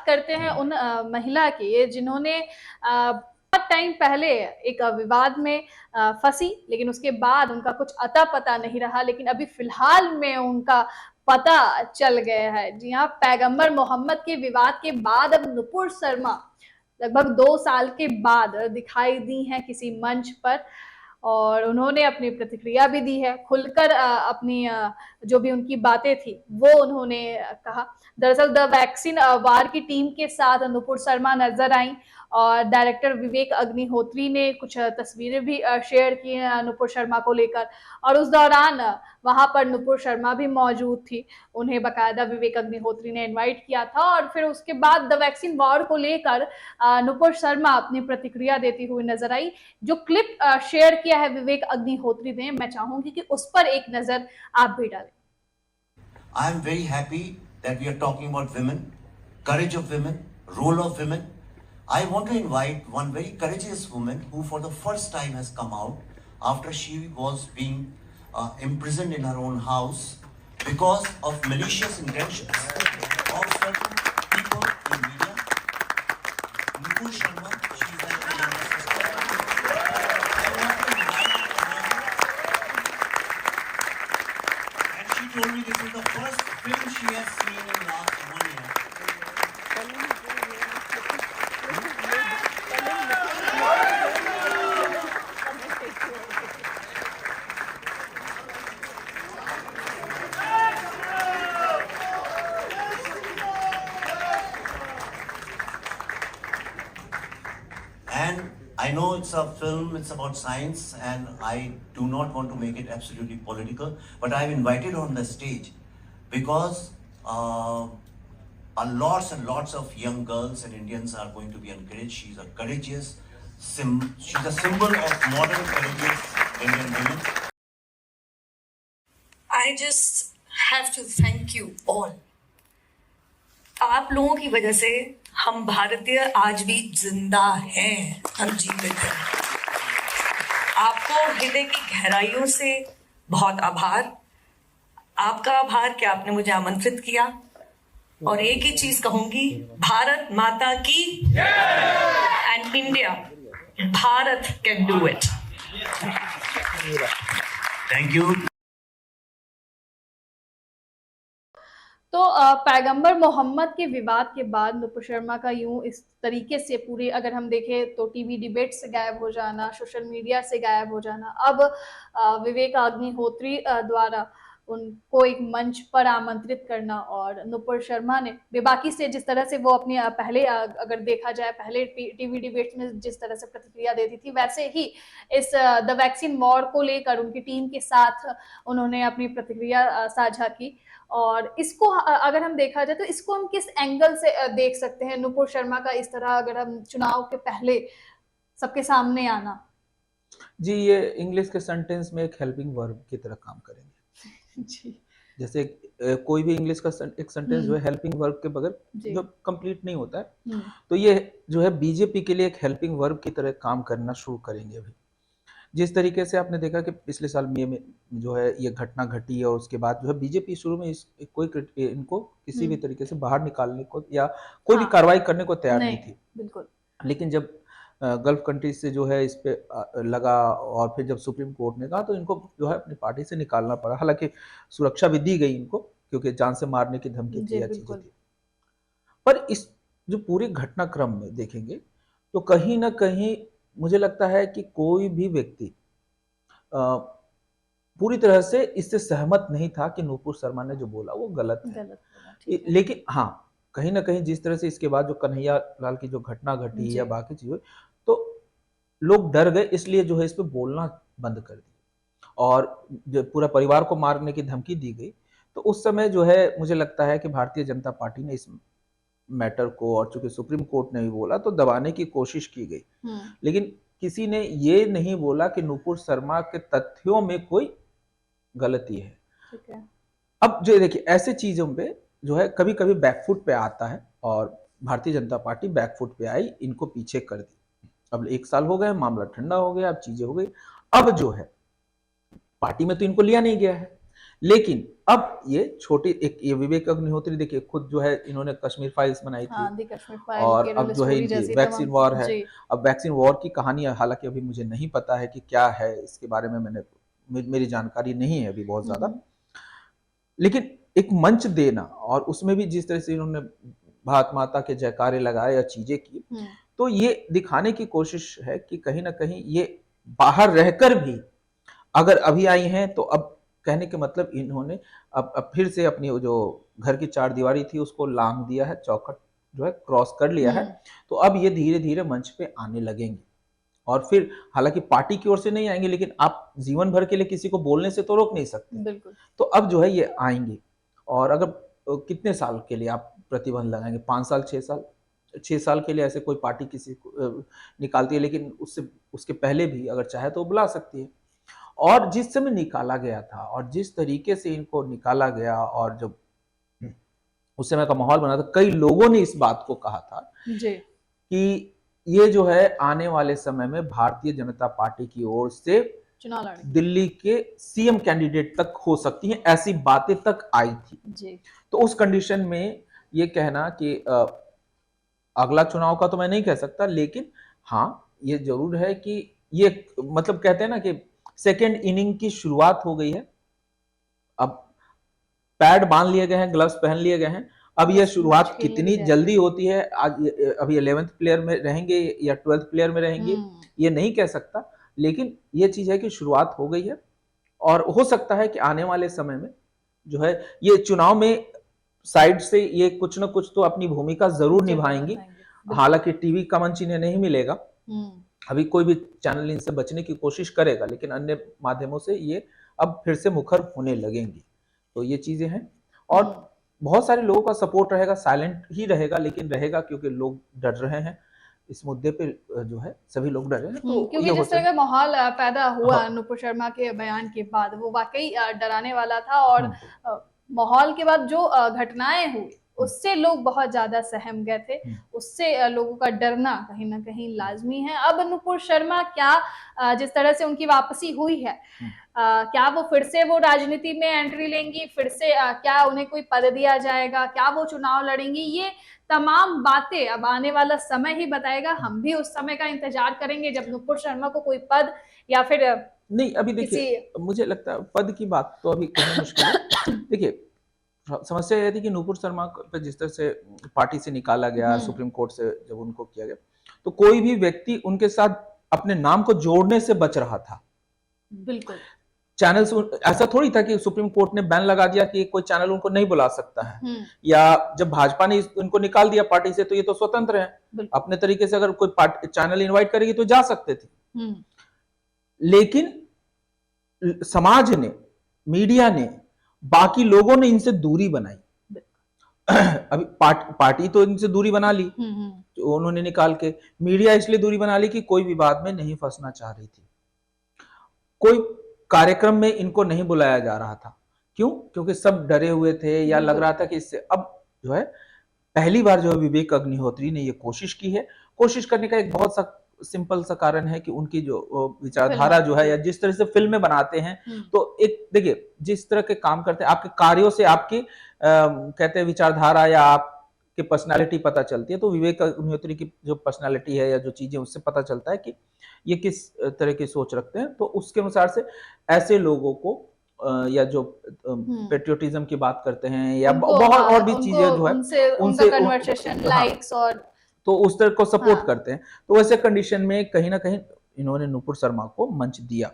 करते हैं उन महिला की जिन्होंने बहुत टाइम पहले एक विवाद में फंसी, लेकिन उसके बाद उनका कुछ अता पता नहीं रहा, लेकिन अभी फिलहाल में उनका पता चल गया है। जी हाँ, पैगंबर मोहम्मद के विवाद के बाद अब नुपुर शर्मा लगभग 2 साल के बाद दिखाई दी हैं किसी मंच पर, और उन्होंने अपनी प्रतिक्रिया भी दी है, खुलकर अपनी जो भी उनकी बातें थी वो उन्होंने कहा। दरअसल द वैक्सीन वार की टीम के साथ नुपुर शर्मा नजर आई, और डायरेक्टर विवेक अग्निहोत्री ने कुछ तस्वीरें भी शेयर की नुपुर शर्मा को लेकर, और उस दौरान वहां पर नुपुर शर्मा भी मौजूद थी। उन्हें बकायदा विवेक अग्निहोत्री ने इनवाइट किया था, और फिर उसके बाद द वैक्सीन वॉर को लेकर नुपुर शर्मा अपनी प्रतिक्रिया देती हुई नजर आई। जो क्लिप शेयर किया है विवेक अग्निहोत्री ने, मैं चाहूंगी कि उस पर एक नजर आप भी डालें। I am very happy that we are talking about women, courage of women, role of women. I want to invite one very courageous woman who for the first time has come out after she was being imprisoned in her own house because of malicious intentions of certain people in media. Nupur Sharma, she is like my younger sister. I want to invite her, and she told me this is the first film she has seen in last 1 year. And I know it's a film, it's about science, and I do not want to make it absolutely political, but I've invited her on the stage because lots and lots of young girls and Indians are going to be encouraged. She's a courageous, she's a symbol of modern courageous Indian women. I just have to thank you all. आप लोगों की वजह से हम भारतीय आज भी जिंदा हैं, हम जीवित हैं। आपको हृदय की गहराइयों से बहुत आभार। आपका आभार कि आपने मुझे आमंत्रित किया, और एक ही चीज कहूंगी, भारत माता की and India, Bharat can do it. Thank you. तो पैगंबर मोहम्मद के विवाद के बाद नुपुर शर्मा का यूं इस तरीके से पूरे अगर हम देखें तो टीवी डिबेट से गायब हो जाना, सोशल मीडिया से गायब हो जाना, अब विवेक अग्निहोत्री द्वारा उनको एक मंच पर आमंत्रित करना, और नुपुर शर्मा ने बेबाकी से जिस तरह से वो अपने पहले अगर देखा जाए पहले टीवी डिबेट्स में जिस तरह से प्रतिक्रिया देती थी, वैसे ही इस द वैक्सीन वॉर को लेकर उनकी टीम के साथ उन्होंने अपनी प्रतिक्रिया साझा की। और इसको अगर हम देखा जाए तो इसको हम किस एंगल से देख सकते हैं, नुपुर शर्मा का इस तरह अगर हम चुनाव के पहले सबके सामने आना? जी, ये इंग्लिश के सेंटेंस में एक हेल्पिंग वर्ब की तरह काम करेंगे। जी। जैसे कोई भी इंग्लिश का एक सेंटेंस जो है हेल्पिंग वर्ब के बगैर जी। जो कंप्लीट नहीं होता है, तो ये जो है बीजेपी के लिए एक हेल्पिंग वर्ब की तरह काम करना शुरू करेंगे अभी। जिस तरीके से आपने देखा कि पिछले साल मई में जो है ये घटना घटी, और उसके बाद जो है बीजेपी शुरू में इनको किसी भी तरीके से बाहर निकालने को या कोई भी कार्रवाई करने को तैयार नहीं थी। बिल्कुल। लेकिन जब गल्फ कंट्रीज से जो है इस पे लगा, और फिर जब सुप्रीम कोर्ट ने कहा, तो इनको जो है अपनी पार्टी से निकालना पड़ा। हालांकि सुरक्षा भी दी गई इनको, क्योंकि जान से मारने की धमकी थी या चीजें थी। पर इस जो पूरे घटनाक्रम में देखेंगे तो कहीं ना कहीं मुझे लगता है कि कोई भी व्यक्ति पूरी तरह से इससे सहमत नहीं था कि नुपुर शर्मा ने जो बोला वो गलत है। लेकिन हाँ, कहीं ना कहीं जिस तरह से इसके बाद जो कन्हैया लाल की जो घटना घटी या बाकी चीजें, तो लोग डर गए, इसलिए जो है इस पे बोलना बंद कर दिया, और जो पूरा परिवार को मारने की धमकी दी गई। तो उस समय जो है मुझे लगता है कि भारतीय जनता पार्टी ने इस मैटर को, और चूंकि सुप्रीम कोर्ट ने भी बोला, तो दबाने की कोशिश की गई। लेकिन किसी ने ये नहीं बोला कि नुपुर शर्मा के तथ्यों में कोई गलती है। ठीक है। अब जो देखिए ऐसे चीजों पे जो है कभी कभी बैकफुट पे आता है, और भारतीय जनता पार्टी बैकफुट पे आई, इनको पीछे कर दी। अब 1 साल हो गए, मामला ठंडा हो गया, अब चीजें हो गई। अब जो है पार्टी में तो इनको लिया नहीं गया है, लेकिन अब ये छोटी एक ये विवेक अग्निहोत्री देखिए खुद जो है इन्होंने कश्मीर फाइल्स बनाई थी हाँ, दी कश्मीर फाइल, और केरल अब जो है स्टोरी इनकी जैसी वैक्सीन तमाम। वॉर है। जी। अब वैक्सीन वॉर की कहानी हालांकि अभी मुझे नहीं पता है कि क्या है, इसके बारे में मेरी जानकारी नहीं है अभी बहुत ज्यादा, लेकिन एक मंच देना और उसमें भी जिस तरह से इन्होंने भारत माता के जयकारे लगाए या चीजें की, तो ये दिखाने की कोशिश है कि कहीं ना कहीं ये बाहर रहकर भी अगर अभी आई हैं तो अब कहने के मतलब इन्होंने अब फिर से अपनी वो जो घर की चार दीवारी थी उसको लांघ दिया है, चौखट जो है क्रॉस कर लिया है। तो अब ये धीरे धीरे मंच पे आने लगेंगे और फिर हालांकि पार्टी की ओर से नहीं आएंगे, लेकिन आप जीवन भर के लिए किसी को बोलने से तो रोक नहीं सकते। बिल्कुल। तो अब जो है ये आएंगे और अगर कितने साल के लिए आप प्रतिबंध लगाएंगे, 5 साल 6 साल, 6 साल के लिए ऐसे कोई पार्टी किसी को निकालती है, लेकिन उससे उसके पहले भी अगर चाहे तो बुला सकती है। और जिस समय निकाला गया था और जिस तरीके से इनको निकाला गया और जब उस समय का माहौल बना था, कई लोगों ने इस बात को कहा था जी। कि ये जो है आने वाले समय में भारतीय जनता पार्टी की ओर से चुनाव लड़ेंगे। दिल्ली के सीएम कैंडिडेट तक हो सकती हैं, ऐसी बातें तक आई थी। जी। तो उस कंडीशन में ये कहना कि अगला चुनाव का तो मैं नहीं कह सकता, लेकिन हाँ ये जरूर है कि ये मतलब कहते हैं ना कि सेकेंड इनिंग की शुरुआत हो गई है। अब पैड बांध लिए गए हैं, ग्लव्स पहन लिए गए हैं, अब ये शुरुआत कितनी जल्दी होती है, आज अभी 11th प्लेयर में रहेंगे या 12th प्लेयर में रहेंगे ये नहीं कह सकता, लेकिन ये चीज है कि शुरुआत हो गई है और हो सकता है कि आने वाले समय में जो है ये चुनाव में साइड से ये कुछ ना कुछ तो अपनी भूमिका जरूर निभाएंगी। हालांकि टीवी का मंच इन्हें नहीं मिलेगा, अभी कोई भी चैनल इनसे बचने की कोशिश करेगा, लेकिन अन्य माध्यमों से ये अब फिर से मुखर होने लगेंगी। तो ये चीजें हैं और बहुत सारे लोगों का सपोर्ट रहेगा, साइलेंट ही रहेगा लेकिन रहेगा, क्योंकि लोग डर रहे हैं इस मुद्दे पे, जो है सभी लोग डर रहे हैं। तो क्योंकि जिस तरह का माहौल पैदा हुआ नुपुर शर्मा के बयान के बाद वो वाकई डराने वाला था और माहौल के बाद जो घटनाएं हुई उससे लोग बहुत ज्यादा सहम गए थे, उससे लोगों का डरना कहीं ना कहीं लाजमी है। अब नुपुर शर्मा क्या जिस तरह से उनकी वापसी हुई है, क्या वो फिर से वो राजनीति में एंट्री लेंगी, फिर से क्या उन्हें कोई पद दिया जाएगा, क्या वो चुनाव लड़ेंगी, ये तमाम बातें अब आने वाला समय ही बताएगा। हम भी उस समय का इंतजार करेंगे जब नुपुर शर्मा को कोई पद या फिर नहीं, अभी देखिए मुझे लगता है पद की बात तो अभी कहना मुश्किल है। देखिए समस्या यह थी कि नुपुर शर्मा पे जिस तरह से पार्टी से निकाला गया, सुप्रीम कोर्ट से जब उनको किया गया, तो कोई भी व्यक्ति उनके साथ अपने नाम को जोड़ने से बच रहा था। बिल्कुल। चैनल्स ऐसा थोड़ी था कि सुप्रीम कोर्ट ने बैन लगा दिया कि कोई चैनल उनको नहीं बुला सकता है, या जब भाजपा ने उनको निकाल दिया पार्टी से तो ये तो स्वतंत्र है, अपने तरीके से अगर कोई चैनल इनवाइट करेगी तो जा सकते थे। लेकिन समाज ने, मीडिया ने, बाकी लोगों ने इनसे दूरी बनाई। अभी पार्टी तो इनसे दूरी बना ली, तो उन्होंने निकाल के, मीडिया इसलिए दूरी बना ली कि कोई विवाद में नहीं फंसना चाह रही थी, कोई कार्यक्रम में इनको नहीं बुलाया जा रहा था। क्यों? क्योंकि सब डरे हुए थे या लग रहा था कि इससे अब जो है पहली बार जो है विवेक अग्निहोत्री ने ये कोशिश की है। कोशिश करने का एक बहुत सा सिंपल सा कारण है कि उनकी जो विचारधारा जो है, या जिस तरह से फिल्में बनाते हैं, तो एक देखिए जिस तरह के काम करते हैं, आपके कार्यों से आपकी कहते हैं विचारधारा या आपकी पर्सनालिटी पता चलती है। तो विवेक अग्निहोत्री की जो पर्सनालिटी है या जो चीजें, उससे पता चलता है कि ये किस तरह की सोच रखते हैं। तो उसके अनुसार से ऐसे लोगों को या जो पेट्रियोटिज्म की बात करते हैं या बहुत और भी चीजें जो है उनसे कन्वर्सेशन, लाइक्स और तो उस तरह को सपोर्ट करते हैं। तो वैसे कंडीशन में कहीं ना कहीं इन्होंने नुपुर शर्मा को मंच दिया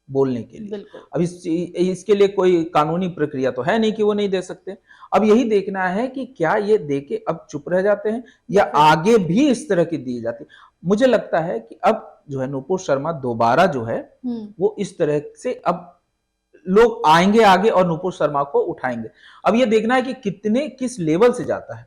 बोलने के लिए। अब इसके लिए कोई कानूनी प्रक्रिया तो है नहीं कि वो नहीं दे सकते। अब यही देखना है कि क्या ये देके अब चुप रह जाते हैं या आगे भी इस तरह की दी जाती। मुझे लगता है कि अब जो है नुपुर शर्मा दोबारा जो है वो इस तरह से अब लोग आएंगे आगे और नुपुर शर्मा को उठाएंगे। अब ये देखना है कि कितने किस लेवल से जाता है।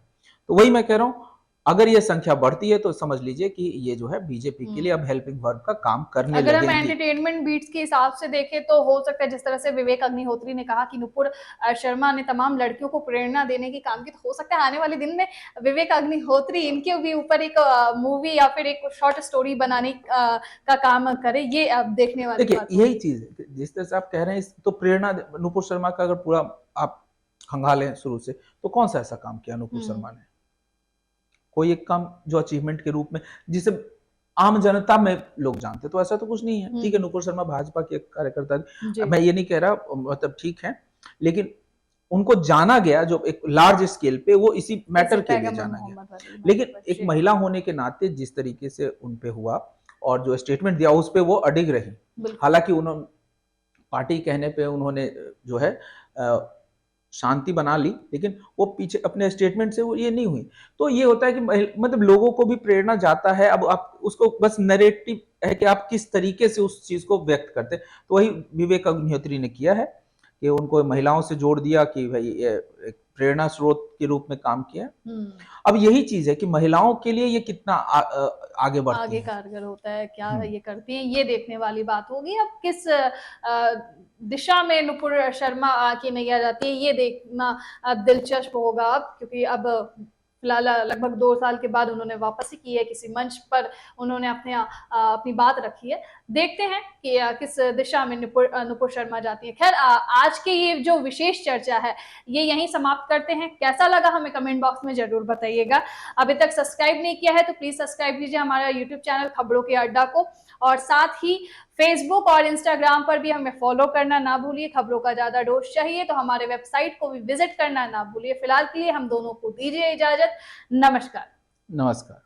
तो वही मैं कह रहा हूं, अगर ये संख्या बढ़ती है तो समझ लीजिए कि ये जो है बीजेपी के लिए अब हेल्पिंग वर्ब का काम करने अगर हम लगेंगी। एंटरटेनमेंट बीट्स के हिसाब से देखें तो हो सकता है जिस तरह से विवेक अग्निहोत्री ने कहा कि नुपुर शर्मा ने तमाम लड़कियों को प्रेरणा देने की काम की, तो हो सकता है आने वाले दिन में विवेक अग्निहोत्री इनके भी ऊपर एक मूवी या फिर एक शॉर्ट स्टोरी बनाने का काम करे। ये अब देखने वाली देखिए बात यही होगी। चीज है, जिस तरह से आप कह रहे हैं तो प्रेरणा नुपुर शर्मा का अगर पूरा आप खंगालें शुरू से, तो कौन सा ऐसा काम किया नुपुर शर्मा ने? कोई एक काम जो अचीवमेंट के रूप में जिसे आम जनता में लोग जानते, तो ऐसा तो कुछ नहीं है। ठीक है, नुपुर शर्मा भाजपा के कार्यकर्ता थे, मैं ये नहीं कह रहा, मतलब ठीक है, लेकिन उनको जाना गया जो एक लार्ज स्केल पे, वो इसी मैटर के लिए जाना गया। लेकिन एक महिला होने के नाते जिस तरीके से उन पे हुआ और जो स्टेटमेंट दिया उस पे वो अडिग रही। हालांकि उन्होंने पार्टी कहने पे उन्होंने जो है शांति बना ली, लेकिन वो पीछे अपने स्टेटमेंट से वो ये नहीं हुई। तो ये होता है कि मतलब लोगों को भी प्रेरणा जाता है, अब आप उसको बस नैरेटिव है कि आप किस तरीके से उस चीज को व्यक्त करते हैं। तो वही विवेक अग्निहोत्री ने किया है कि उनको महिलाओं से जोड़ दिया कि भाई एक प्रेरणा स्रोत के रूप में काम किया। अब यही चीज है कि महिलाओं के लिए ये कितना आगे बढ़ती आगे है, कारगर होता है, क्या ये करती हैं, ये देखने वाली बात होगी। अब किस दिशा में नुपुर शर्मा आके नैया जाती है, ये देखना दिलचस्प होगा अब, क्योंकि अब फिलहाल लगभग 2 साल के बाद उन्होंने वापसी की है, किसी मंच पर उन्होंने अपनी बात रखी है। देखते हैं कि किस दिशा में नुपुर शर्मा जाती है। खैर, आज के ये जो विशेष चर्चा है ये यहीं समाप्त करते हैं। कैसा लगा हमें कमेंट बॉक्स में जरूर बताइएगा। अभी तक सब्सक्राइब नहीं किया है तो प्लीज सब्सक्राइब कीजिए हमारा यूट्यूब चैनल खबरों के अड्डा को, और साथ ही फेसबुक और इंस्टाग्राम पर भी हमें फॉलो करना ना भूलिए। खबरों का ज्यादा डोज चाहिए तो हमारे वेबसाइट को भी विजिट करना ना भूलिए। फिलहाल के लिए हम दोनों को दीजिए इजाजत। नमस्कार। नमस्कार।